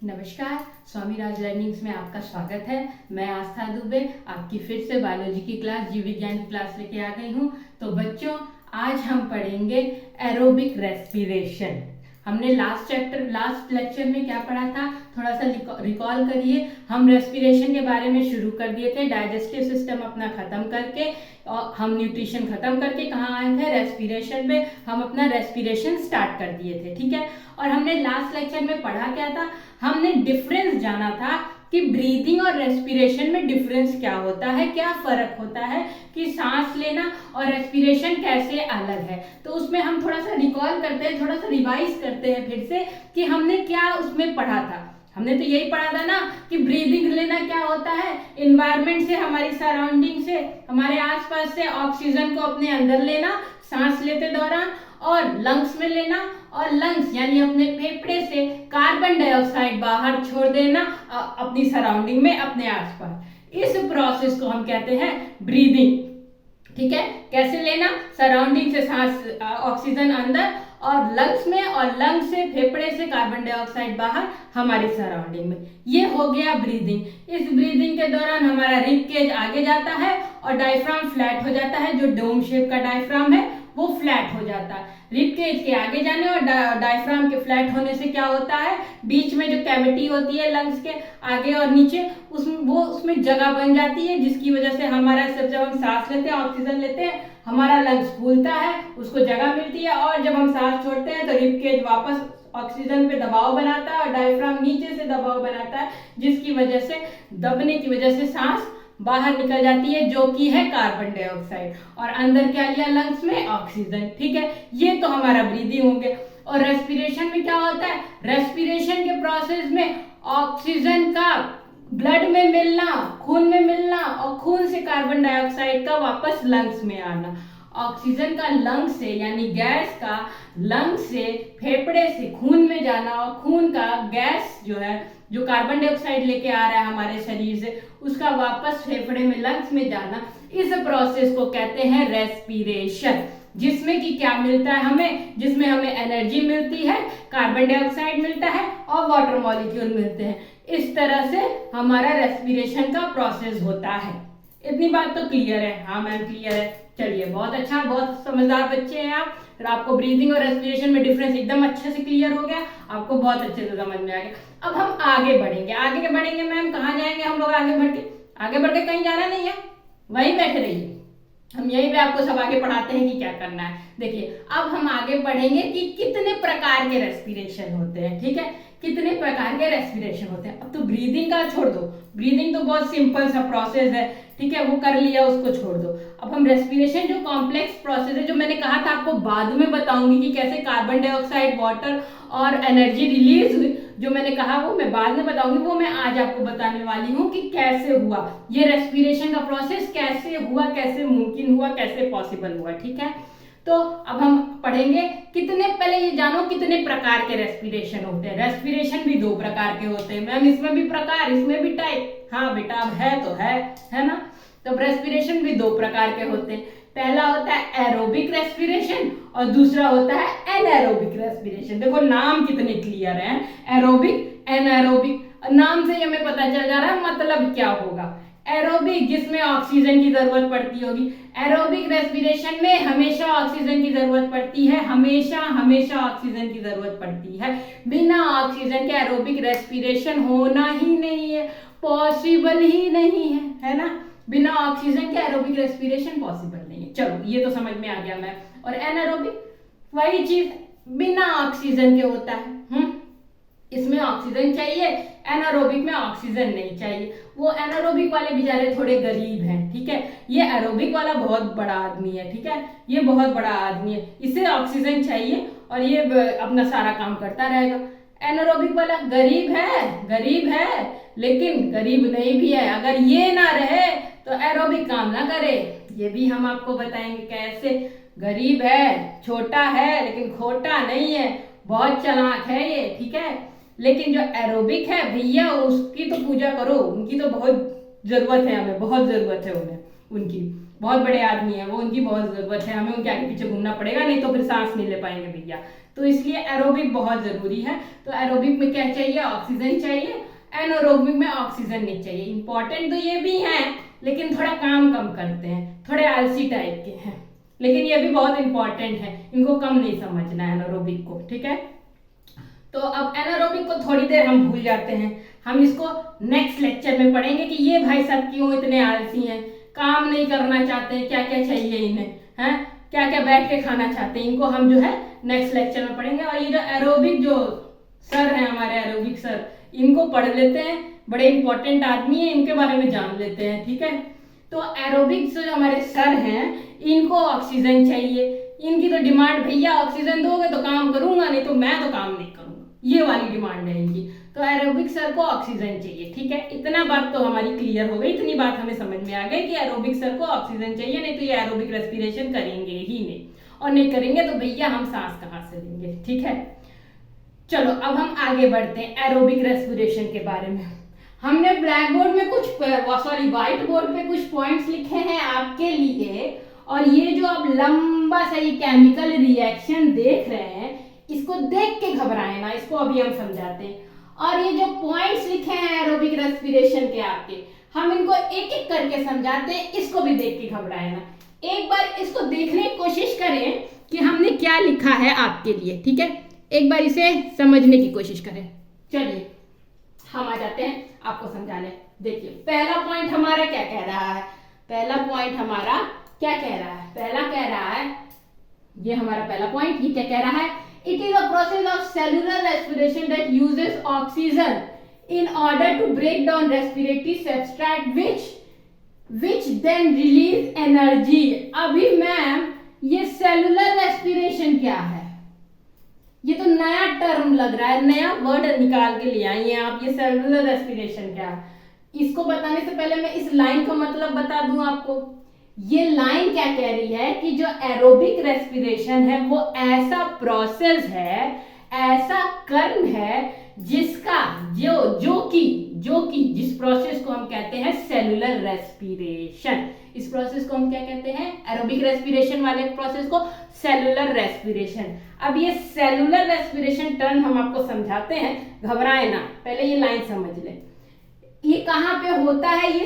नमस्कार। स्वामी राज लर्निंग्स में आपका स्वागत है। मैं आस्था दुबे आपकी फिर से बायोलॉजी की क्लास, जीव विज्ञान की क्लास लेके आ गई हूँ। तो बच्चों, आज हम पढ़ेंगे एरोबिक रेस्पिरेशन। हमने लास्ट लेक्चर में क्या पढ़ा था, थोड़ा सा रिकॉल करिए। हम रेस्पिरेशन के बारे में शुरू कर दिए थे, डाइजेस्टिव सिस्टम अपना खत्म करके, और हम न्यूट्रिशन खत्म करके कहाँ आए थे, रेस्पिरेशन पे हम अपना रेस्पिरेशन स्टार्ट कर दिए थे। ठीक है, और हमने लास्ट लेक्चर में पढ़ा क्या था, हमने डिफरेंस जाना था कि ब्रीदिंग और रेस्पिरेशन में डिफरेंस क्या होता है, क्या फर्क होता है, कि सांस लेना और रेस्पिरेशन कैसे अलग है। तो उसमें हम थोड़ा सा रिकॉल करते हैं, थोड़ा सा रिवाइज करते हैं फिर से कि हमने क्या उसमें पढ़ा था। हमने तो यही पढ़ा था ना कि ब्रीदिंग लेना क्या होता है, इन्वायरमेंट से, हमारी सराउंडिंग से, हमारे आसपास से ऑक्सीजन को अपने अंदर लेना सांस लेते दौरान, और लंग्स में लेना, और लंग्स यानी अपने फेफड़े से कार्बन डाइऑक्साइड बाहर छोड़ देना अपनी सराउंडिंग में, अपने आसपास। इस प्रोसेस को हम कहते हैं ब्रीदिंग। ठीक है, कैसे लेना, सराउंडिंग से सांस ऑक्सीजन अंदर और लंग्स में, और लंग्स से फेफड़े से कार्बन डाइऑक्साइड बाहर हमारी सराउंडिंग में। ये हो गया ब्रीदिंग। इस ब्रीदिंग के दौरान हमारा रिब केज आगे जाता है और डायफ्राम फ्लैट हो जाता है। जो डोम शेप का डायफ्राम है वो फ्लैट हो जाता है। रिब केज के आगे जाने और डायफ्राम के फ्लैट होने से क्या होता है, बीच में जो कैविटी होती है लंग्स के आगे और नीचे, उसमें जगह बन जाती है, जिसकी वजह से हमारा जब हम सांस लेते हैं, ऑक्सीजन लेते हैं, हमारा लंग्स फूलता है, उसको जगह मिलती है, और जब हम सांस छोड़ते हैं तो रिब केज वापस ऑक्सीजन पे दबाव बनाता है और डायफ्राम नीचे से दबाव बनाता है, जिसकी वजह से दबने की वजह से सांस बाहर निकल जाती है, जो कि है कार्बन डाइऑक्साइड, और अंदर क्या लिया, लंग्स में ऑक्सीजन। ठीक है, ये तो हमारा ब्रीदिंग हो गया। और रेस्पिरेशन में क्या होता है, रेस्पिरेशन के प्रोसेस में ऑक्सीजन का ब्लड में मिलना, खून में मिलना, और खून से कार्बन डाइऑक्साइड का वापस लंग्स में आना। ऑक्सीजन का लंग से यानी गैस का लंग से फेफड़े से खून में जाना, और खून का गैस जो है, जो कार्बन डाइऑक्साइड लेके आ रहा है हमारे शरीर से, उसका वापस फेफड़े में लंग्स में जाना। इस प्रोसेस को कहते हैं रेस्पिरेशन, जिसमें कि क्या मिलता है हमें, जिसमें हमें एनर्जी मिलती है, कार्बन डाइऑक्साइड मिलता है और वाटर मॉलिक्यूल मिलते हैं। इस तरह से हमारा रेस्पिरेशन का प्रोसेस होता है। इतनी बात तो क्लियर है? हाँ मैम क्लियर है। चलिए, बहुत अच्छा, बहुत समझदार बच्चे हैं आप। फिर आपको ब्रीदिंग और रेस्पिरेशन में डिफरेंस एकदम अच्छे से क्लियर हो गया, आपको बहुत अच्छे से समझ में आ गया। अब हम आगे बढ़ेंगे मैम, कहाँ जाएंगे हम लोग आगे बढ़ के कहीं जाना नहीं है, वहीं बैठे रहिए। हम यही पे आपको सब आगे पढ़ाते हैं कि क्या करना है। देखिए, अब हम आगे बढ़ेंगे कि कितने प्रकार के रेस्पिरेशन होते हैं। ठीक है, कितने प्रकार के रेस्पिरेशन होते हैं। अब तो ब्रीदिंग का छोड़ दो, ब्रीदिंग तो बहुत सिंपल सा प्रोसेस है, ठीक है, वो कर लिया, उसको छोड़ दो। अब हम रेस्पिरेशन, जो कॉम्प्लेक्स प्रोसेस है, जो मैंने कहा था आपको बाद में बताऊंगी कि कैसे कार्बन डाइऑक्साइड, वाटर और एनर्जी रिलीज हुई, जो मैंने कहा वो मैं बाद में बताऊंगी, वो मैं आज आपको बताने वाली हूँ कि कैसे हुआ ये रेस्पिरेशन का प्रोसेस, कैसे हुआ, कैसे मुमकिन हुआ, कैसे पॉसिबल हुआ। ठीक है, तो अब हम पढ़ेंगे कितने, पहले ये जानो कितने प्रकार के रेस्पिरेशन होते हैं। रेस्पिरेशन भी दो प्रकार के होते हैं मैम, इसमें भी प्रकार, इसमें भी टाइप। हाँ बेटा, अब है तो है ना। तो रेस्पिरेशन भी दो प्रकार के होते हैं। पहला होता है एरोबिक रेस्पिरेशन और दूसरा होता है एनएरोबिक रेस्पिरेशन। देखो नाम कितने क्लियर है, एरोबिक, एनएरोबिक। नाम से हमें पता चल जा रहा है मतलब क्या होगा। एरोबिक, जिसमें ऑक्सीजन की जरूरत पड़ती होगी। एरोबिक रेस्पिरेशन में हमेशा ऑक्सीजन की जरूरत पड़ती है, हमेशा ऑक्सीजन की जरूरत पड़ती है। बिना ऑक्सीजन के एरोबिक रेस्पिरेशन होना ही नहीं है, पॉसिबल ही नहीं है ना। बिना ऑक्सीजन के एरोबिक रेस्पिरेशन पॉसिबल नहीं है। चलो, ये तो समझ में आ गया मैं। और एनारोबिक, वही चीज, बिना ऑक्सीजन के होता है। इसमें ऑक्सीजन चाहिए, एनारोबिक में ऑक्सीजन नहीं चाहिए। वो एनारोबिक वाले बेचारे थोड़े गरीब हैं, ठीक है। ये एरोबिक वाला बहुत बड़ा आदमी है, ठीक है, ये बहुत बड़ा आदमी है, इसे ऑक्सीजन चाहिए और ये अपना सारा काम करता रहेगा। एनारोबिक वाला गरीब है लेकिन गरीब नहीं भी है। अगर ये ना रहे तो एरोबिक काम ना करे। ये भी हम आपको बताएंगे कैसे। गरीब है, छोटा है, लेकिन खोटा नहीं है, बहुत चालाक है ये, ठीक है। लेकिन जो एरोबिक है भैया, उसकी तो पूजा करो, उनकी तो बहुत जरूरत है, हमें बहुत जरूरत है उन्हें, उनकी बहुत बड़े आदमी है वो, उनकी बहुत जरूरत है, हमें उनके आगे पीछे घूमना पड़ेगा, नहीं तो फिर सांस नहीं ले पाएंगे भैया। तो इसलिए एरोबिक बहुत जरूरी है। तो एरोबिक में क्या चाहिए, ऑक्सीजन चाहिए, एनारोबिक में ऑक्सीजन नहीं चाहिए। इंपॉर्टेंट तो ये भी हैं लेकिन थोड़ा काम कम करते हैं, थोड़े आलसी टाइप के हैं, लेकिन ये भी बहुत इंपॉर्टेंट है, इनको कम नहीं समझना है एनारोबिक को, ठीक है। तो अब एनारोबिक को थोड़ी देर हम भूल जाते हैं, हम इसको नेक्स्ट लेक्चर में पढ़ेंगे कि ये भाई साहब क्यों इतने आलसी हैं, काम नहीं करना चाहते हैं, क्या क्या चाहिए इन्हें, हैं क्या क्या बैठ के खाना चाहते हैं, इनको हम जो है नेक्स्ट लेक्चर में पढ़ेंगे। और ये जो एरोबिक जो सर हैं हमारे एरोबिक सर, इनको पढ़ लेते हैं, बड़े इंपॉर्टेंट आदमी है, इनके बारे में जान लेते हैं, ठीक है। तो एरोबिक जो हमारे सर हैं इनको ऑक्सीजन चाहिए, इनकी तो डिमांड भैया ऑक्सीजन दोगे तो काम करूंगा, नहीं तो मैं तो काम नहीं करूंगा, ये वाली डिमांड है इनकी। तो एरोबिक सर को ऑक्सीजन चाहिए, ठीक है। इतना बात तो हमारी क्लियर हो गई, इतनी बात हमें समझ में आ गई कि एरोबिक सर को ऑक्सीजन चाहिए, नहीं तो ये एरोबिक रेस्पिरेशन करेंगे ही नहीं, और नहीं करेंगे तो भैया हम सांस कहाँ से लेंगे, ठीक है। चलो अब हम आगे बढ़ते हैं एरोबिक रेस्पिरेशन के बारे में। हमने ब्लैक बोर्ड में व्हाइट बोर्ड पे कुछ पॉइंट्स लिखे हैं आपके लिए, और ये जो आप लंबा सा ये केमिकल रिएक्शन देख रहे हैं, इसको देख के घबराए ना, इसको अभी हम समझाते हैं। और ये जो पॉइंट्स लिखे हैं एरोबिक रेस्पिरेशन के आपके, हम इनको एक एक करके समझाते हैं, इसको भी देख के घबराए ना। एक बार इसको देखने की कोशिश करें कि हमने क्या लिखा है आपके लिए, ठीक है। एक बार इसे समझने की कोशिश करें। चलिए हम आ जाते हैं आपको समझाने। देखिए पहला पॉइंट हमारा क्या कह रहा है, पहला पॉइंट हमारा क्या कह रहा है, पहला कह रहा है, ये हमारा पहला पॉइंट, ये क्या कह रहा है, it is a process of cellular respiration that uses oxygen in order to break down respiratory substrate which then release energy। अभी मैम ये सेलुलर रेस्पिरेशन क्या है, ये तो नया टर्म लग रहा है, नया वर्ड निकाल के ले आई हैं आप, ये सेलुलर रेस्पिरेशन क्या है। इसको बताने से पहले मैं इस लाइन का मतलब बता दूं आपको। ये लाइन क्या कह रही है कि जो एरोबिक रेस्पिरेशन है वो ऐसा प्रोसेस है, ऐसा कर्म है जिसका जो कि जिस प्रोसेस को हम कहते हैं सेलुलर रेस्पिरेशन, इस प्रोसेस को हम क्या कहते हैं, एरोबिक रेस्पिरेशन वाले प्रोसेस को सेलुलर रेस्पिरेशन। अब ये सेलुलर रेस्पिरेशन टर्म हम आपको समझाते हैं, घबराए ना, पहले ये लाइन समझ ले। ये कहाँ पे होता है, ये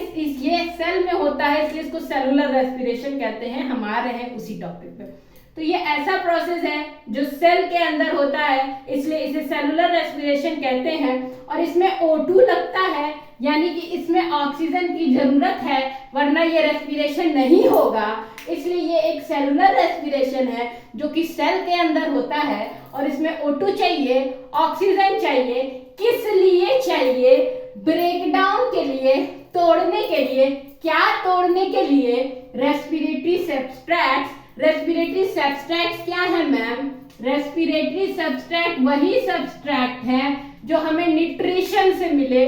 सेल में होता है, इसलिए इसको सेलुलर रेस्पिरेशन कहते हैं। हम आ रहे हैं उसी टॉपिक पे। तो ये ऐसा प्रोसेस है जो सेल के अंदर होता है, इसलिए इसे सेलुलर रेस्पिरेशन कहते हैं। और इसमें O2 लगता है, यानी कि इसमें ऑक्सीजन की जरूरत है, वरना ये रेस्पिरेशन नहीं होगा। इसलिए ये एक सेलुलर रेस्पिरेशन है जो कि सेल के अंदर होता है, और इसमें O2 चाहिए, ऑक्सीजन चाहिए। किस लिए चाहिए, ब्रेकडाउन के लिए, तोड़ने के लिए। क्या तोड़ने के लिए, रेस्पिरेटरी सब्सट्रेट्स। रेस्पिरेटरी सब्सट्रेट्स क्या है मैम, रेस्पिरेटरी सब्सट्रेट वही सब्सट्रेट है जो हमें न्यूट्रिशन से मिले,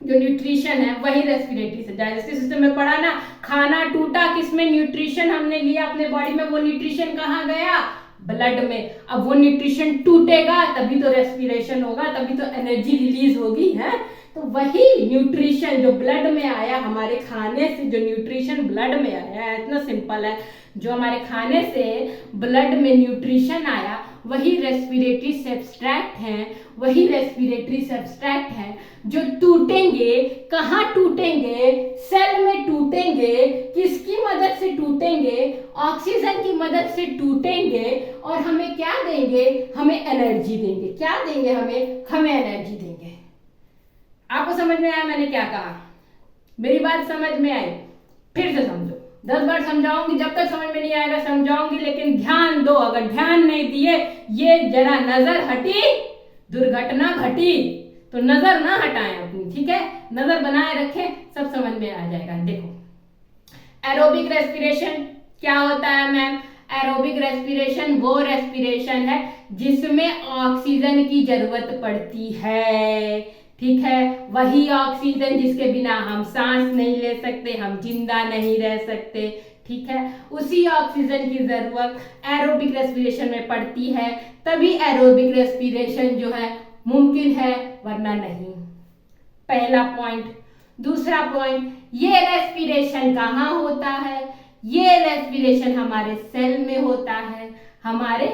जो न्यूट्रिशन है वही रेस्पिरेटरी से। डाइजेस्टिव सिस्टम में पढ़ा ना, खाना टूटा, किसमें, न्यूट्रिशन हमने लिया अपने बॉडी में, वो न्यूट्रिशन कहाँ गया, ब्लड में। अब वो न्यूट्रिशन टूटेगा तभी तो रेस्पिरेशन होगा, तभी तो एनर्जी रिलीज होगी, है। तो वही न्यूट्रिशन जो ब्लड में आया, हमारे खाने से जो न्यूट्रिशन ब्लड में आया है, इतना सिंपल है, जो हमारे खाने से ब्लड में न्यूट्रिशन आया वही रेस्पिरेटरी सब्सट्रेट हैं, वही रेस्पिरेटरी सब्सट्रेट हैं जो टूटेंगे। कहाँ टूटेंगे, सेल में टूटेंगे। किसकी मदद से टूटेंगे, ऑक्सीजन की मदद से टूटेंगे, और हमें क्या देंगे, हमें एनर्जी देंगे। क्या देंगे, हमें एनर्जी देंगे। आपको समझ में आया मैंने क्या कहा, मेरी बात समझ में आई, फिर से समझो, 10 बार समझाऊंगी, जब तक समझ में नहीं आएगा समझाऊंगी, लेकिन ध्यान दो। अगर ध्यान नहीं दिए, ये जरा नजर हटी, दुर्घटना घटी, तो नजर ना हटाएं अपनी, ठीक है, नजर बनाए रखें, सब समझ में आ जाएगा। देखो एरोबिक रेस्पिरेशन क्या होता है मैम, एरोबिक रेस्पिरेशन वो रेस्पिरेशन है जिसमें ऑक्सीजन की जरूरत पड़ती है, ठीक है। वही ऑक्सीजन जिसके बिना हम सांस नहीं ले सकते, हम जिंदा नहीं रह सकते, ठीक है। उसी ऑक्सीजन की जरूरत एरोबिक रेस्पिरेशन में पड़ती है, तभी एरोबिक रेस्पिरेशन जो है मुमकिन है, वरना नहीं। पहला पॉइंट। दूसरा पॉइंट, ये रेस्पिरेशन कहाँ होता है, ये रेस्पिरेशन हमारे सेल में होता है, हमारे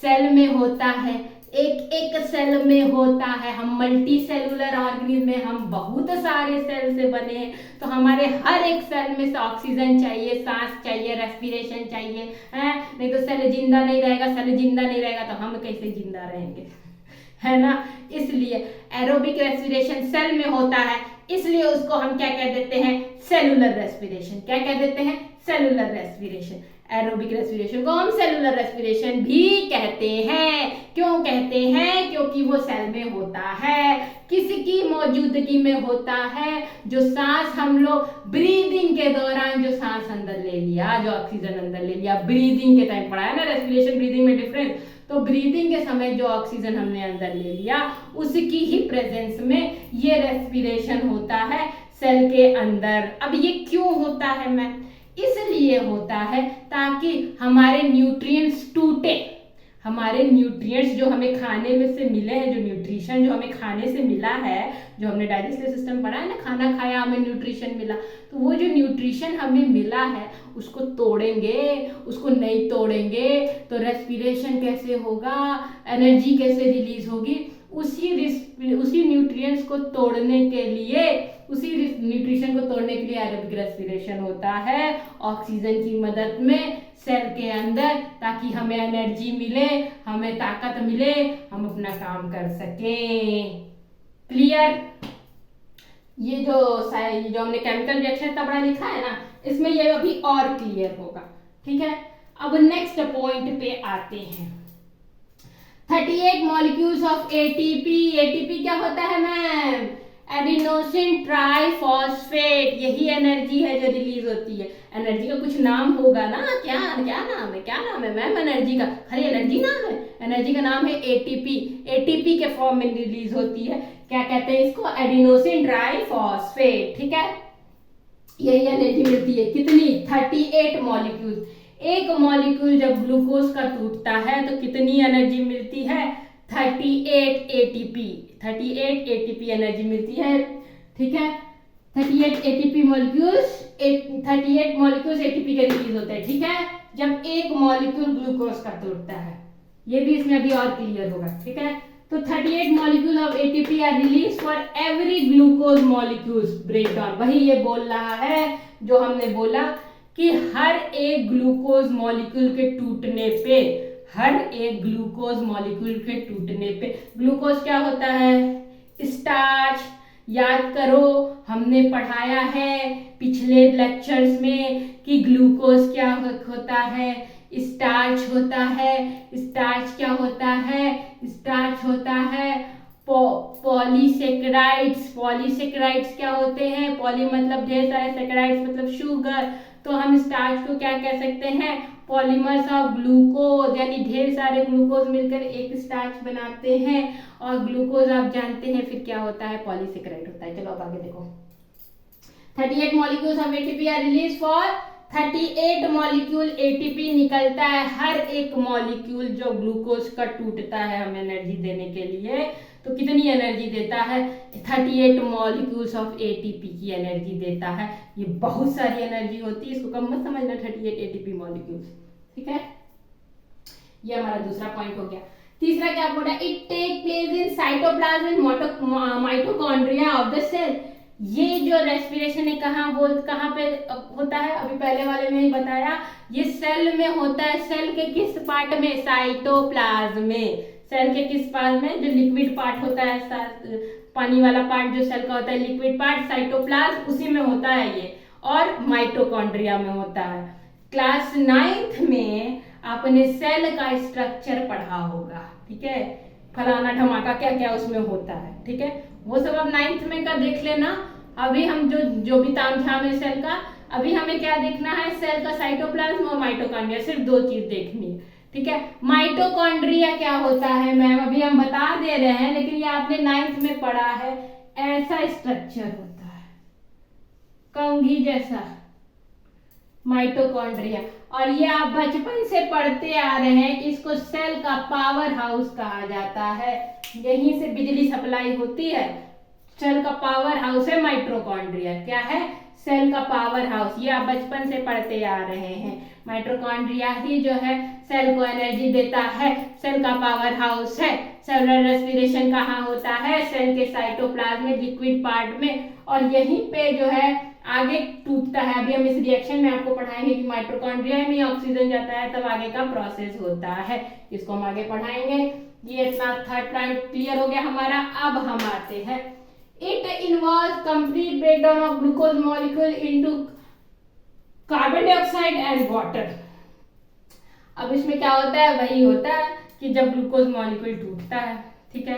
सेल में होता है, एक एक सेल में होता है। हम मल्टी सेलुलर ऑर्गेनिज्म में, हम बहुत सारे सेल से बने हैं, तो हमारे हर एक सेल में से ऑक्सीजन चाहिए, सांस चाहिए, रेस्पिरेशन चाहिए, है नहीं तो सेल जिंदा नहीं रहेगा। सेल जिंदा नहीं रहेगा तो हम कैसे जिंदा रहेंगे, है ना। इसलिए एरोबिक रेस्पिरेशन सेल में होता है, इसलिए उसको हम क्या कह देते हैं, सेलुलर रेस्पिरेशन। क्या कह देते हैं, सेलुलर रेस्पिरेशन। एरोबिक रेस्पिरेशन को हम सेलुलर रेस्पिरेशन भी कहते हैं। क्यों कहते हैं, क्योंकि वो सेल में होता है, किसकी मौजूदगी में होता है, जो सांस हम लोग ब्रीदिंग के दौरान जो सांस अंदर ले लिया, जो ऑक्सीजन अंदर ले लिया, ब्रीदिंग के टाइम, पढ़ा है ना रेस्पिरेशन ब्रीदिंग में डिफरेंस, तो ब्रीदिंग के समय जो ऑक्सीजन हमने अंदर ले लिया उसकी ही प्रेजेंस में ये रेस्पिरेशन होता है सेल के अंदर। अब ये क्यों होता है मैम, इसलिए होता है ताकि हमारे न्यूट्रिएंट्स टूटे, हमारे न्यूट्रिएंट्स जो हमें खाने में से मिले हैं, जो न्यूट्रिशन जो हमें खाने से मिला है, जो हमने डाइजेस्टिव सिस्टम पढ़ा है ना, खाना खाया हमें न्यूट्रिशन मिला, तो वो जो न्यूट्रिशन हमें मिला है उसको तोड़ेंगे, उसको नहीं तोड़ेंगे तो रेस्पिरेशन कैसे होगा, एनर्जी कैसे रिलीज होगी। उसी न्यूट्रिएंट्स को तोड़ने के लिए, उसी न्यूट्रिशन को तोड़ने के लिए एरोबिक रेस्पिरेशन होता है ऑक्सीजन की मदद में सेल के अंदर, ताकि हमें एनर्जी मिले, हमें ताकत मिले, हम अपना काम कर सकें। क्लियर। ये जो हमने केमिकल रिएक्शन का बड़ा लिखा है ना, इसमें ये अभी और क्लियर होगा, ठीक है। अब नेक्स्ट पॉइंट पे आते हैं। 38 मॉलिक्यूल्स ऑफ एटीपी। एटीपी क्या होता है मैम, एडिनोसिन ट्राइफॉस्फेट। यही एनर्जी है जो रिलीज होती है। एनर्जी का कुछ नाम होगा ना, क्या नाम है मैम एनर्जी का, खाली एनर्जी नाम है, एनर्जी का नाम है एटीपी। एटीपी के फॉर्म में रिलीज होती है, क्या कहते हैं इसको, एडिनोसिन ट्राइफॉस्फेट, ठीक है। यही एनर्जी मिलती है, कितनी, 38 मॉलिक्यूल। एक मॉलिक्यूल जब ग्लूकोज का टूटता है तो कितनी एनर्जी मिलती है, 38 एटीपी। 38 एटीपी एनर्जी मिलती है, ठीक है। 38 एटीपी मॉलिक्यूल्स, 38 मॉलिक्यूल्स एटीपी के रिलीज होते हैं, ठीक है, जब एक मॉलिक्यूल ग्लूकोज का टूटता है। ये भी इसमें अभी और क्लियर होगा, ठीक है। तो 38 molecule of ATP are release for every glucose molecules breakdown. वही ये बोल रहा है जो हमने बोला कि हर एक ग्लूकोज मॉलिक्यूल के टूटने पे, हर एक ग्लूकोज मॉलिक्यूल के टूटने पे, ग्लूकोज क्या होता है, स्टार्च। याद करो हमने पढ़ाया है पिछले लेक्चर्स में कि ग्लूकोज क्या होता है, स्टार्च होता है। स्टार्च क्या होता है, स्टार्च होता है पॉलीसेकेराइड्स। पॉलीसेकेराइड्स क्या होते हैं, पॉली मतलब ढेर सारे, सेकेराइड्स मतलब शुगर, तो हम स्टार्च को क्या कह सकते हैं, पॉलीमर्स ऑफ ग्लूकोज, यानी ढेर सारे ग्लूकोज मिलकर एक स्टार्च बनाते हैं। और ग्लूकोज आप जानते हैं फिर क्या होता है, पॉलीसेकेराइड होता है। चलो अब आगे देखो। 38 molecules of ATP are release for 38 molecule ATP निकलता है। हर एक मॉलिक्यूल जो ग्लूकोज का टूटता है हमें एनर्जी देने के लिए, तो कितनी एनर्जी देता है, 38 मॉलिक्यूल्स ऑफ एटीपी की एनर्जी देता है। ये बहुत सारी एनर्जी होती है, इसको कम मत समझना, 38 एटीपी मॉलिक्यूल्स, ठीक है। ये हमारा दूसरा पॉइंट हो गया। तीसरा क्या बोला, it take place in cytoplasm and mitochondria of the cell. ये जो रेस्पिरेशन है कहाँ पे होता है, अभी पहले वाले में ही बताया, ये सेल में होता है। सेल के किस पार्ट में, साइटोप्लाज्म में। सेल के किस पार्ट में, जो लिक्विड पार्ट होता है, पानी वाला पार्ट जो सेल का होता है, लिक्विड पार्ट, साइटोप्लाज्म, उसी में होता है ये, और माइटोकॉन्ड्रिया में होता है। क्लास 9th में आपने सेल का स्ट्रक्चर पढ़ा होगा, ठीक है, फलाना ढमाका क्या क्या उसमें होता है, ठीक है, वो सब अब 9th में का देख लेना। अभी हम जो भी तामझाम है सेल का, अभी हमें क्या देखना है, सेल का साइटोप्लाज्म और माइटोकॉन्ड्रिया, सिर्फ दो चीज देखनी है, ठीक है। माइटोकॉन्ड्रिया क्या होता है मैम, अभी हम बता दे रहे हैं, लेकिन ये आपने 9th में पढ़ा है। ऐसा स्ट्रक्चर होता है, कंघी जैसा, माइटोकॉन्ड्रिया। और ये आप बचपन से पढ़ते आ रहे हैं, इसको सेल का पावर हाउस कहा जाता है। यहीं से बिजली सप्लाई होती है, सेल का पावर हाउस है माइटोकॉन्ड्रिया। क्या है, सेल का पावर हाउस, ये आप बचपन से पढ़ते आ रहे हैं। माइटोकॉन्ड्रिया ही जो है सेल को एनर्जी देता है, सेल का पावर हाउस है। सेलुलर रेस्पिरेशन कहाँ होता है? सेल के साइटोप्लाज्म में, लिक्विड पार्ट में, और यहीं पे जो है आगे टूटता है। अभी हम इस रिएक्शन में आपको पढ़ाएंगे कि माइटोकॉन्ड्रिया में ऑक्सीजन जाता है तब आगे का प्रोसेस होता है, इसको हम आगे पढ़ाएंगे। ये इतना थर्ड पॉइंट क्लियर हो गया हमारा। अब हम आते हैं, it involve complete breakdown of glucose molecule into carbon dioxide and water. अब इसमें क्या होता है? वही होता है कि जब ग्लूकोज मॉलिक्यूल टूटता है, ठीक है,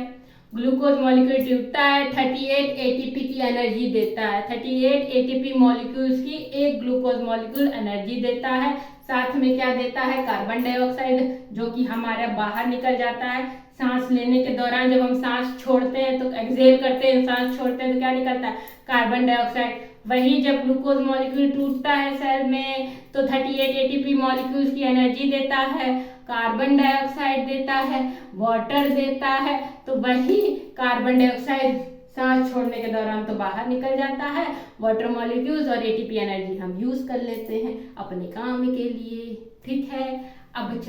ग्लूकोज मॉलिक्यूल टूटता है, 38 एटीपी की एनर्जी देता है। 38 एटीपी मॉलिक्यूल्स की एक ग्लूकोज मॉलिक्यूल एनर्जी देता है। साथ में क्या देता है? कार्बन डाइऑक्साइड, जो कि हमारे बाहर निकल जाता है। सांस लेने के दौरान जब हम सांस छोड़ते हैं तो एक्सहेल करते हैं, सांस छोड़ते हैं तो क्या निकलता है? Carbon dioxide. वही जब ग्लूकोज मॉलिक्यूल टूटता है सेल में तो 38 एटीपी मॉलिक्यूल्स की एनर्जी देता है, कार्बन डाइऑक्साइड देता है, वाटर देता है। तो वही कार्बन डाइऑक्साइड सांस छोड़ने के दौरान तो बाहर निकल जाता है, वाटर मॉलिक्यूल्स और एटीपी एनर्जी हम यूज कर लेते हैं अपने काम के लिए, ठीक है। अब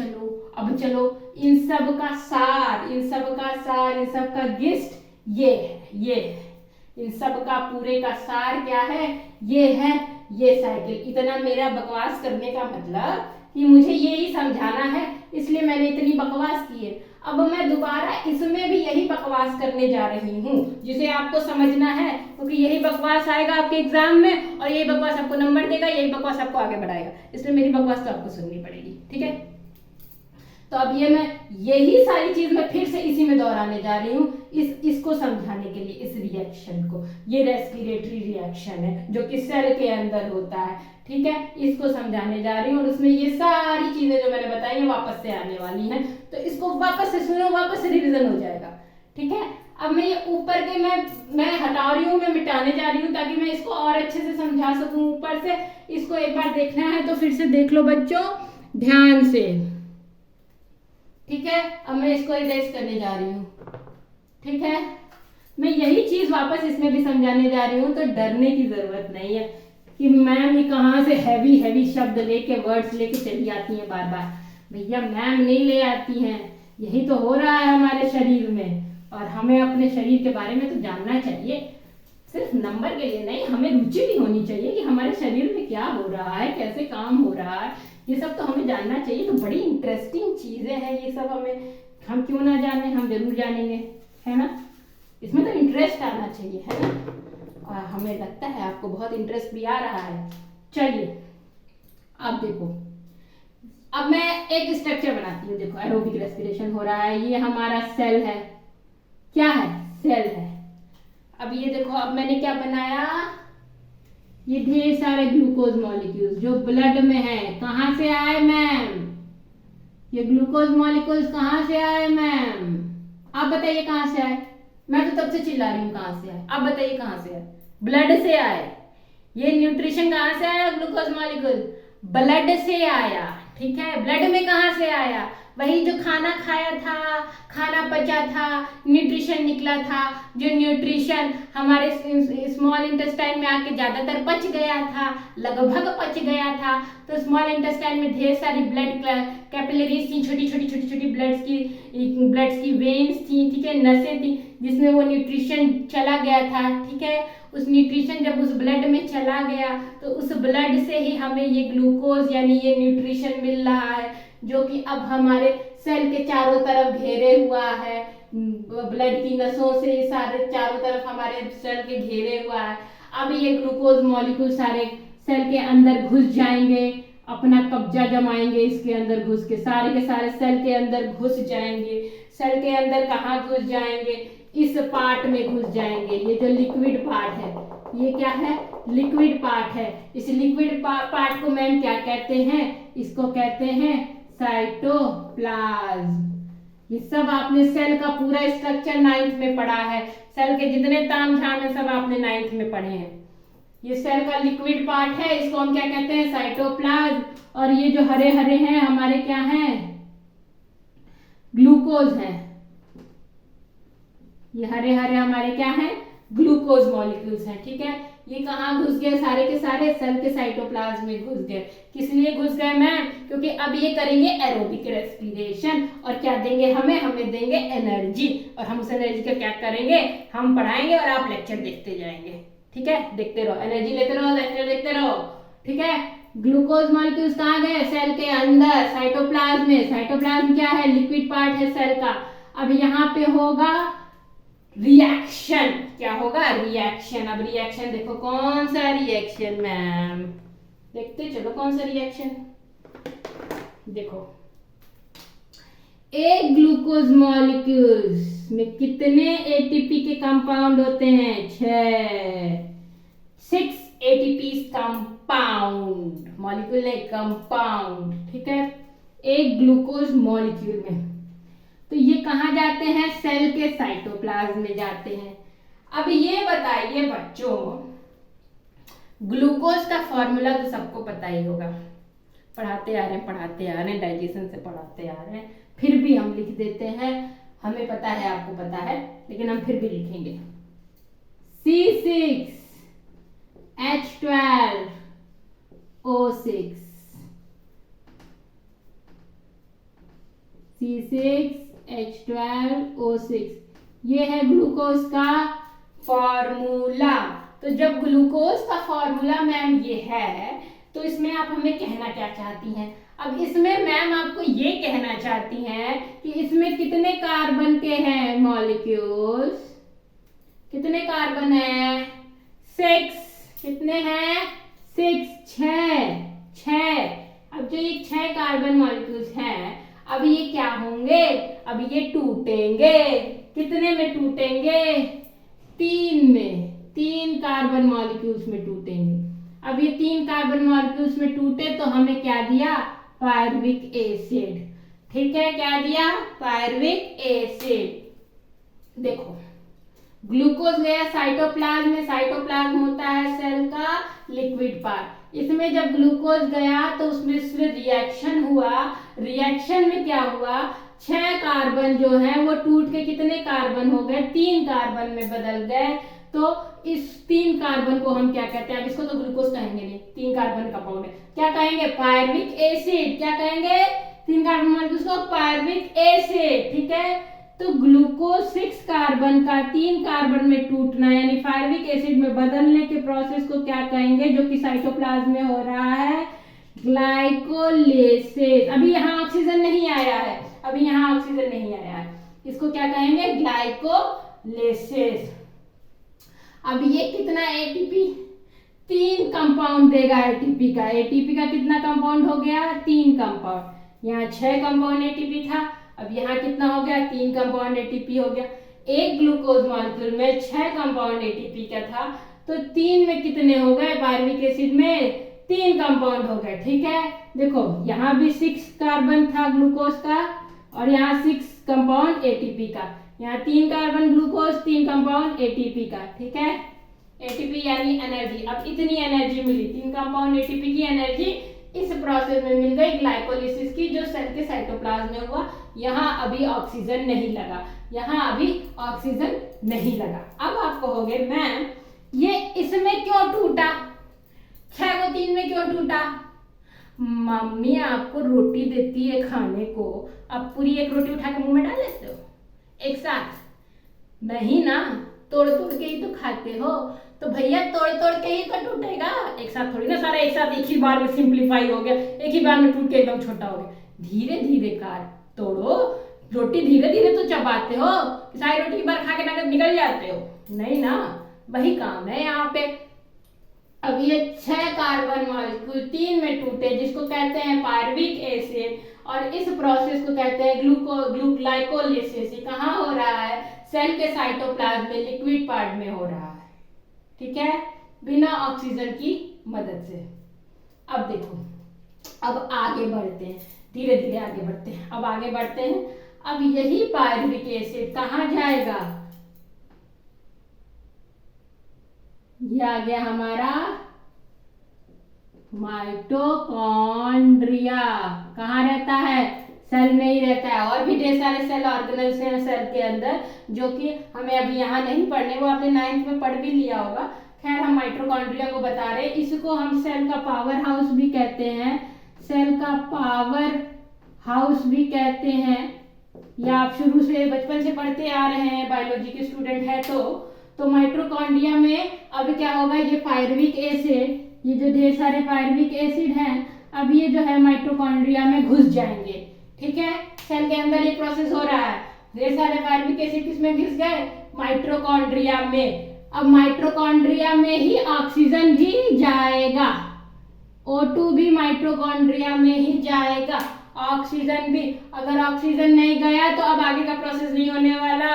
चलो इन सब का सार, इन सब का गिस्ट ये है, इन सब का पूरे का सार क्या है? ये है ये साइकिल। इतना मेरा बकवास करने का मतलब कि मुझे ये ही समझाना है, इसलिए मैंने इतनी बकवास की है। अब मैं दोबारा इसमें भी यही बकवास करने जा रही हूँ, जिसे आपको समझना है, क्योंकि यही बकवास आएगा आपके एग्जाम में और यही बकवास आपको नंबर देगा, यही बकवास आपको आगे बढ़ाएगा, इसलिए मेरी बकवास तो आपको सुननी पड़ेगी, ठीक है। तो अब ये मैं यही सारी चीज मैं फिर से इसी में दोहराने जा रही हूँ, इसको समझाने के लिए, इस रिएक्शन को। ये रेस्पिरेटरी रिएक्शन है जो कि सेल के अंदर होता है, ठीक है, इसको समझाने जा रही हूँ। और उसमें ये सारी चीजें जो मैंने बताई है वापस से आने वाली हैं, तो इसको वापस से सुनो, वापस से रिविजन हो जाएगा, ठीक है। अब मैं ये ऊपर के मैं हटा रही हूँ, मैं मिटाने जा रही हूँ ताकि मैं इसको और अच्छे से समझा सकूं। ऊपर से इसको एक बार देखना है तो फिर से देख लो बच्चों ध्यान से, ठीक है। अब मैं इसको इरेज करने जा रही हूँ, ठीक है। मैं यही चीज वापस इसमें भी समझाने जा रही हूँ, तो डरने की जरूरत नहीं है कि मैम ये कहाँ से हैवी शब्द लेके, वर्ड्स लेके चली आती हैं बार बार। भैया मैम नहीं ले आती हैं, यही तो हो रहा है हमारे शरीर में, और हमें अपने शरीर के बारे में तो जानना चाहिए, सिर्फ नंबर के लिए नहीं, हमें रुचि भी होनी चाहिए कि हमारे शरीर में क्या हो रहा है, कैसे काम हो रहा है, ये सब तो हमें जानना चाहिए। तो बड़ी इंटरेस्टिंग चीजें हैं ये सब, हम क्यों ना जाने, हम जरूर जानेंगे, है ना। इसमें तो इंटरेस्ट आना चाहिए, है ना। और हमें लगता है आपको बहुत इंटरेस्ट भी आ रहा है। चलिए अब देखो, अब मैं एक स्ट्रक्चर बनाती हूँ। देखो एरोबिक रेस्पिरेशन हो रहा है, ये हमारा सेल है, क्या है? सेल है। अब ये देखो, अब मैंने क्या बनाया, ये ढेर सारे ग्लूकोज मॉलिक्यूल्स जो ब्लड में है। कहां से आए मैम? ये ग्लूकोज मॉलिक्यूल्स कहां से आए मैम? आप बताइए कहां से आए? मैं तो तब से चिल्ला रही हूँ कहां से आए, आप बताइए कहां से आए? ब्लड से आए। ये न्यूट्रिशन कहां से आया? ग्लूकोज मॉलिक्यूल ब्लड से आया, ठीक है। ब्लड में कहां से आया? वही जो खाना खाया था, खाना पचा था, न्यूट्रिशन निकला था, जो न्यूट्रिशन हमारे स्मॉल इंटेस्टाइन में आके ज्यादातर पच गया था, लगभग पच गया था। तो स्मॉल इंटेस्टाइन में ढेर सारी ब्लड कैपिलरीज थी, छोटी छोटी ब्लड्स की वेन्स थी, ठीक है, नसें थी, जिसमें वो न्यूट्रिशन चला गया था, ठीक है। उस न्यूट्रिशन जब उस ब्लड में चला गया तो उस ब्लड से ही हमें ये ग्लूकोज यानी ये न्यूट्रिशन मिल रहा है, जो कि अब हमारे सेल के चारों तरफ घेरे हुआ है। ब्लड की नसों से सारे चारों तरफ हमारे सेल के घेरे हुआ है। अब ये ग्लूकोज मॉलिक्यूल सारे सेल के अंदर घुस जाएंगे, अपना कब्जा जमाएंगे, इसके अंदर घुस के सारे सेल के अंदर घुस जाएंगे। सेल के अंदर कहाँ घुस जाएंगे? इस पार्ट में घुस जाएंगे। ये जो लिक्विड पार्ट है, ये क्या है? लिक्विड पार्ट है। इस लिक्विड पार्ट को मैम क्या कहते हैं? इसको कहते हैं साइटोप्लाज्म। ये सब आपने सेल का पूरा स्ट्रक्चर 9th में पढ़ा है। सेल के जितने ताम झाम है सब आपने 9th में पढ़े हैं। ये सेल का लिक्विड पार्ट है, इसको हम क्या कहते हैं? साइटोप्लाज्म। और ये जो हरे हरे हैं हमारे क्या हैं? ग्लूकोज हैं। ये हरे हरे हमारे क्या हैं? ग्लूकोज मॉलिक्यूल्स हैं, ठीक है। ये कहाँ घुस गए, सारे के सारे सेल के साइटोप्लाज्म में घुस गए। किस लिए घुस गए मैम? क्योंकि अब ये करेंगे एरोबिक रेस्पिरेशन और क्या देंगे हमें देंगे एनर्जी, और हम उस एनर्जी का क्या करेंगे, हम पढ़ाएंगे और आप लेक्चर देखते जाएंगे। ठीक है, देखते रहो, एनर्जी लेते रहो, लेक्चर देखते रहो। ठीक है, ग्लूकोज मॉलिक्यूल्स कहाँ गए, सेल के अंदर साइटोप्लाज्म में। साइटोप्लाज्म क्या है, लिक्विड पार्ट है सेल का। अब यहाँ पे होगा रिएक्शन, क्या होगा, रिएक्शन। अब रिएक्शन देखो, कौन सा रिएक्शन मैम, देखते चलो कौन सा रिएक्शन। देखो, एक ग्लूकोज मॉलिक्यूल्स में कितने एटीपी के कंपाउंड होते हैं, 6 एटीपी कंपाउंड, मॉलिक्यूल नहीं कंपाउंड। ठीक है, एक ग्लूकोज मॉलिक्यूल में, तो ये कहाँ जाते हैं, सेल के साइटोप्लाज्म में जाते हैं। अब ये बताइए बच्चों, ग्लूकोज का फॉर्मूला तो सबको पता ही होगा, पढ़ाते आ रहे हैं, डाइजेशन से पढ़ाते आ रहे हैं, फिर भी हम लिख देते हैं, हमें पता है आपको पता है, लेकिन हम फिर भी लिखेंगे। C6H12O6, C6H12O6, ये है ग्लूकोज का फॉर्मूला। तो जब ग्लूकोज का फॉर्मूला मैम ये है, तो इसमें आप हमें कहना क्या चाहती हैं? अब इसमें मैम आपको ये कहना चाहती हैं कि इसमें कितने कार्बन के हैं मॉलिक्यूल्स, कितने कार्बन है, 6, कितने हैं, 6। अब जो ये 6 कार्बन मॉलिक्यूल्स हैं, अब ये क्या होंगे, अब ये टूटेंगे, कितने में टूटेंगे, 3 में, 3 कार्बन मॉलिक्यूल्स में टूटेंगे। अब ये 3 कार्बन मॉलिक्यूल्स में टूटे तो हमें क्या दिया, पायरुविक एसिड। ठीक है, क्या दिया, पायरुविक एसिड। देखो, ग्लूकोज गया साइटोप्लाज्म में, साइटोप्लाज्म होता है सेल का लिक्विड पार्ट। इसमें जब ग्लूकोज गया तो उसमें फिर रिएक्शन हुआ, रिएक्शन में क्या हुआ, 6 कार्बन जो है वो टूट के कितने कार्बन हो गए, 3 कार्बन में बदल गए। तो इस 3 कार्बन को हम क्या कहते हैं, अब इसको तो ग्लूकोज कहेंगे नहीं, 3 कार्बन कंपाउंड है, क्या कहेंगे, पायरुविक एसिड। क्या कहेंगे, 3 कार्बन मॉलिक्यूल्स को पायरुविक एसिड। ठीक है, तो ग्लूकोज 6 कार्बन का 3 कार्बन में टूटना यानी पायरुविक एसिड में बदलने के प्रोसेस को क्या कहेंगे, जो कि साइटोप्लाज्म में हो रहा है, ग्लाइकोलिसिस। अभी यहाँ ऑक्सीजन नहीं आया है, अभी यहाँ ऑक्सीजन नहीं आया है, इसको क्या कहेंगे, ग्लाइकोलिसिस। अब ये कितना एटीपी, 3 कंपाउंड देगा एटीपी का। एटीपी का कितना कंपाउंड हो गया, 3 कंपाउंड। यहाँ 6 कंपाउंड एटीपी था, अब यहाँ कितना हो गया, 3 कंपाउंड एटीपी हो गया। एक ग्लूकोज मॉलिक्यूल में 6 कंपाउंड एटीपी का था, तो 3 में कितने हो गए, पायरुविक एसिड में 3 कंपाउंड हो गए। ठीक है, देखो यहाँ भी 6 कार्बन था ग्लूकोज का और यहाँ 6 कंपाउंड एटीपी का, यहाँ 3 कार्बन ग्लूकोज, 3 कंपाउंड एटीपी का। ठीक है, एटीपी यानी एनर्जी। अब इतनी एनर्जी मिली, 3 कंपाउंड एटीपी की एनर्जी इस प्रोसेस में मिल गई ग्लाइकोलिसिस की, जो सेल के साइटोप्लाज्म में हुआ। यहाँ अभी ऑक्सीजन नहीं लगा, यहाँ अभी ऑक्सीजन नहीं लगा। अब आप कहोगे मैम ये इसमें क्यों टूटा, 6 को 3 में क्यों टूटा? मम्मी आपको रोटी देती है खाने को, आप पूरी एक रोटी उठा के मुंह में डाल लेते हो एक साथ? नहीं ना, तोड़ तोड़ के ही तो खाते हो। तो भैया तोड़ तोड़ के ही तो टूटेगा, एक साथ थोड़ी ना सारा एक साथ एक ही बार में सिंप्लीफाई हो गया, एक ही बार में टूट के एकदम छोटा हो गया। धीरे धीरे कार तोड़ो, रोटी धीरे धीरे तो चबाते हो, सारी रोटी एक बार खा के निकल जाते हो, नहीं ना, वही काम है यहाँ पे। अब ये 6 कार्बन मॉलिक्यूल 3 में टूटे, जिसको कहते हैं पायरुविक एसिड, और इस प्रोसेस को कहते हैं ग्लाइकोलिसिस। ये कहाँ हो रहा है, सेल के साइटोप्लाज्म में लिक्विड पार्ट में हो रहा है। ठीक है, बिना ऑक्सीजन की मदद से। अब देखो, अब आगे बढ़ते हैं, धीरे धीरे आगे बढ़ते हैं। अब आगे बढ़ते हैं, अब यही पायरुविक एसिड कहाँ जाएगा, ये आ गया हमारा माइटोकॉन्ड्रिया। कहाँ रहता है, सेल में ही रहता है। और भी ढेर सारे सेल ऑर्गेनेल्स हैं सेल के अंदर, जो कि हमें अभी यहाँ नहीं पढ़ने, वो आपने 9th में पढ़ भी लिया होगा। खैर हम माइटोकॉन्ड्रिया को बता रहे हैं, इसको हम सेल का पावर हाउस भी कहते हैं, सेल का पावर हाउस भी कहते हैं। या आप शुरू से बचपन से पढ़ते आ रहे हैं, बायोलॉजी के स्टूडेंट है तो माइटोकॉन्ड्रिया में अब क्या होगा, ये पायरुविक एसिड, ये जो ढेर सारे पायरुविक एसिड हैं, अब ये जो है माइटोकॉन्ड्रिया में घुस जाएंगे। ठीक है, सेल के अंदर ये प्रोसेस हो रहा है, ढेर सारे पायरुविक एसिड किसमें घुस गए, माइटोकॉन्ड्रिया में। अब माइटोकॉन्ड्रिया में ही ऑक्सीजन भी जाएगा, O2 भी माइटोकॉन्ड्रिया में ही जाएगा, ऑक्सीजन भी। अगर ऑक्सीजन नहीं गया तो अब आगे का प्रोसेस नहीं होने वाला,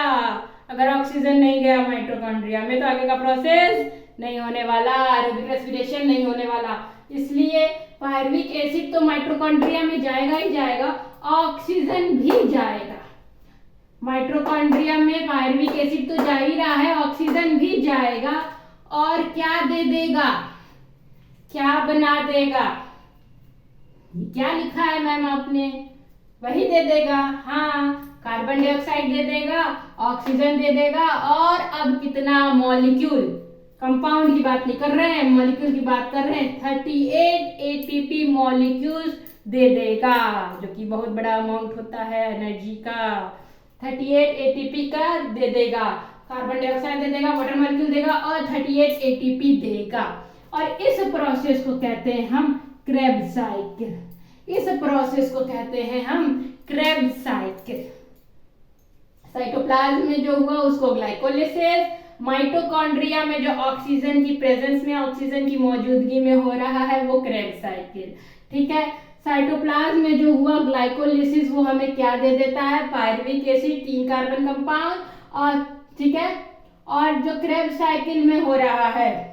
अगर ऑक्सीजन नहीं गया माइटोकॉन्ड्रिया में तो आगे का प्रोसेस नहीं होने वाला, एरोबिक रेस्पिरेशन नहीं होने वाला। इसलिए पायरुविक एसिड तो माइटोकॉन्ड्रिया में जाएगा ही जाएगा, ऑक्सीजन भी जाएगा। माइटोकॉन्ड्रिया में पायरुविक एसिड तो जा ही रहा है, ऑक्सीजन भी जाएगा। और क्या दे देगा, क्या बना देगा, क्या लिखा है मैम आपने, वही दे देगा। हाँ, कार्बन डाइऑक्साइड दे देगा, ऑक्सीजन दे देगा, और अब कितना मॉलिक्यूल, कंपाउंड की बात नहीं कर रहे हैं, मॉलिक्यूल की बात कर रहे हैं, 38 ATP मॉलिक्यूल्स दे देगा, जो कि बहुत बड़ा अमाउंट होता है एनर्जी का। 38 ATP का दे देगा, कार्बन डाइऑक्साइड दे देगा, वाटर मॉलिक्यूल देगा और 38 ATP देगा। और इस प्रोसेस को कहते हैं हम क्रेब्स साइकिल, इस प्रोसेस को कहते हैं हम क्रेब्स साइकिल। साइटोप्लाज्म में जो हुआ उसको ग्लाइकोलिसिस, माइटोकॉन्ड्रिया में जो ऑक्सीजन की प्रेजेंस में, ऑक्सीजन की मौजूदगी में हो रहा है वो क्रेब्स साइकिल। ठीक है, साइटोप्लाज्म में जो हुआ ग्लाइकोलिसिस वो हमें क्या दे देता है, पायरुविक एसिड, 3 कार्बन कंपाउंड। और ठीक है, और जो क्रेब्स साइकिल में हो रहा है,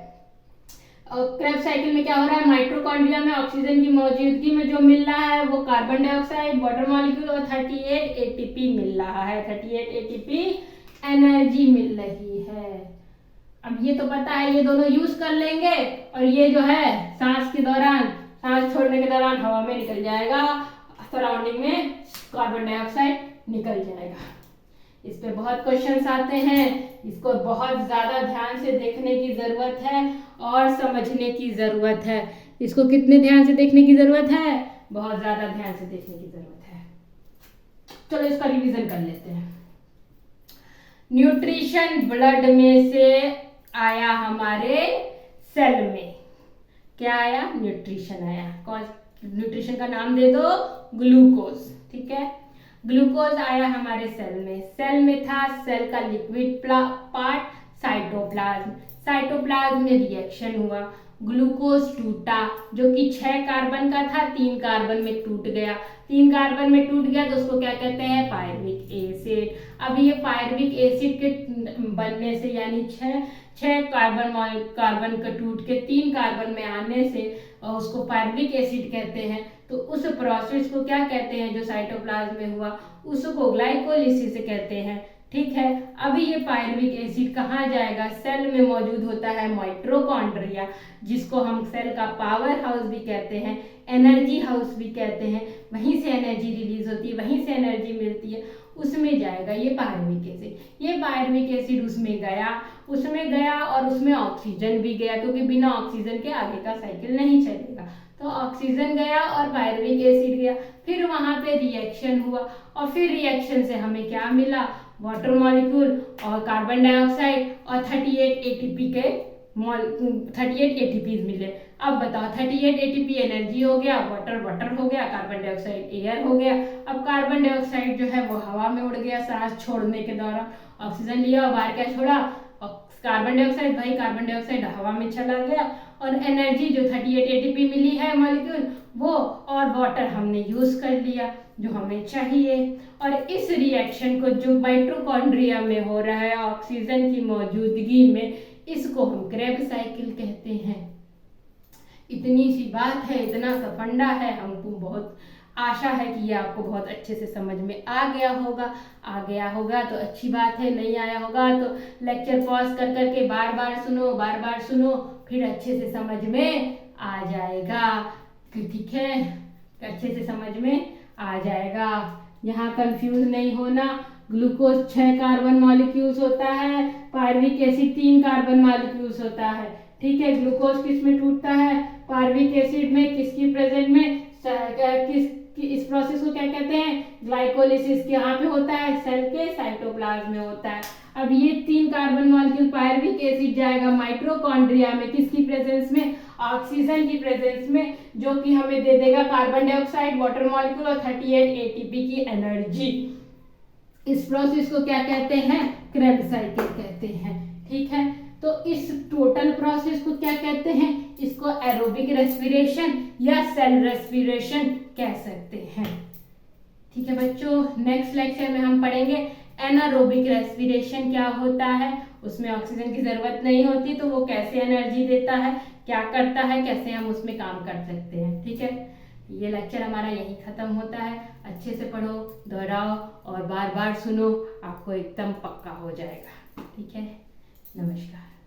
क्रेब्स साइकिल में क्या हो रहा है, माइटोकॉन्ड्रिया में ऑक्सीजन की मौजूदगी में जो मिल रहा है वो कार्बन डाइऑक्साइड, वाटर मॉलिक्यूल और 38 ATP मिल रहा है, 38 ATP एनर्जी मिल रही है। अब ये तो पता है, ये दोनों यूज कर लेंगे और ये जो है सांस के दौरान, सांस छोड़ने के दौरान हवा में निकल जाएगा, सराउंडिंग में कार्बन डाइऑक्साइड निकल जाएगा। इस पे बहुत क्वेश्चंस आते हैं, इसको बहुत ज्यादा ध्यान से देखने की जरूरत है और समझने की जरूरत है। इसको कितने ध्यान से देखने की जरूरत है, बहुत ज्यादा ध्यान से देखने की जरूरत है। चलो इसका रिवीजन कर लेते हैं। न्यूट्रिशन ब्लड में से आया हमारे सेल में, क्या आया, न्यूट्रिशन आया। कौन, न्यूट्रिशन का नाम दे दो, ग्लूकोज। ठीक है, ग्लूकोज आया हमारे सेल में था सेल का लिक्विड पार्ट साइटोप्लाज्म। साइटोप्लाज्म में रिएक्शन हुआ, ग्लूकोज टूटा, जो कि 6 कार्बन का था, 3 कार्बन में टूट गया। 3 कार्बन में टूट गया तो उसको क्या कहते हैं, पायरुविक एसिड। अब ये पायरुविक एसिड के बनने से, यानी 6 कार्बन का टूट के 3 कार्बन में आने से उसको पायरुविक एसिड कहते हैं। तो उस प्रोसेस को क्या कहते हैं, जो साइटोप्लाज्म में हुआ उसको ग्लाइकोलिसिस कहते हैं। ठीक है, अभी ये पायरुविक एसिड कहाँ जाएगा, सेल में मौजूद होता है माइटोकॉन्ड्रिया, जिसको हम सेल का पावर हाउस भी कहते हैं, एनर्जी हाउस भी कहते हैं। वहीं से एनर्जी रिलीज होती है, वहीं से एनर्जी मिलती है, उसमें जाएगा ये पायरुविक एसिड। ये पायरुविक एसिड उसमें गया और उसमें ऑक्सीजन भी गया, क्योंकि बिना ऑक्सीजन के आगे का साइकिल नहीं चलेगा। तो ऑक्सीजन गया और पायरुविक एसिड गया, फिर वहां पे रिएक्शन हुआ और फिर रिएक्शन से हमें क्या मिला, वाटर मॉलिक्यूल और कार्बन डाइऑक्साइड और 38 ATP के 38 ATPs मिले। अब बताओ, 38 ATP एनर्जी हो गया, वाटर हो गया, कार्बन डाइऑक्साइड एयर हो गया। अब कार्बन डाइऑक्साइड जो है वो हवा में उड़ गया सांस छोड़ने के दौरान, ऑक्सीजन लिया और बाहर क्या छोड़ा, कार्बन डाइऑक्साइड। भाई कार्बन डाइऑक्साइड हवा में चला गया और एनर्जी जो 38 ATP मिली है मॉलिक्यूल वो और वाटर हमने यूज कर लिया जो हमें चाहिए। और इस रिएक्शन को जो माइटोकॉन्ड्रिया में हो रहा है ऑक्सीजन की मौजूदगी में, इसको हम क्रेब्स साइकिल कहते हैं। इतनी सी बात है, इतना सा फंडा है, हमको बहुत आशा है कि ये आपको बहुत अच्छे से समझ में आ गया होगा तो अच्छी बात है, नहीं आया होगा तो लेक्चर पॉज कर करके बार बार सुनो, फिर अच्छे से समझ में आ जाएगा। ठीक है, अच्छे से समझ में आ जाएगा, यहाँ कंफ्यूज नहीं होना। ग्लूकोज 6 कार्बन मॉलिक्यूल्स होता है, पायरुविक एसिड 3 कार्बन मॉलिक्यूल्स होता है। ठीक है। ग्लूकोज किस में टूटता है? पार्विक एसिड में। किसकी प्रेजेंट में? इस प्रोसेस को क्या कहते हैं? ग्लाइकोलिसिस। यहाँ पे होता है सेल के साइटोप्लाज्म में होता है। अब ये 3 कार्बन मॉलिक्यूल पायरुविक एसिड जाएगा माइटोकॉन्ड्रिया में। किसकी प्रेजेंस में? ऑक्सीजन की प्रेजेंस में, जो कि हमें दे देगा कार्बन डाइऑक्साइड, वाटर मॉलिक्यूल और 38 एटीपी की एनर्जी। इस प्रोसेस को क्या कहते हैं? क्रेब्स साइकिल कहते हैं। ठीक है, तो इस टोटल प्रोसेस को क्या कहते हैं? इसको एरोबिक रेस्पिरेशन या सेल रेस्पिरेशन कह सकते हैं। ठीक है बच्चों, नेक्स्ट लेक्चर में हम पढ़ेंगे एनारोबिक रेस्पिरेशन क्या होता है, उसमें ऑक्सीजन की जरूरत नहीं होती तो वो कैसे एनर्जी देता है, क्या करता है, कैसे हम उसमें काम कर सकते हैं। ठीक है, ये लेक्चर हमारा यही खत्म होता है। अच्छे से पढ़ो, दोहराओ और बार बार सुनो, आपको एकदम पक्का हो जाएगा। ठीक है, नमस्कार।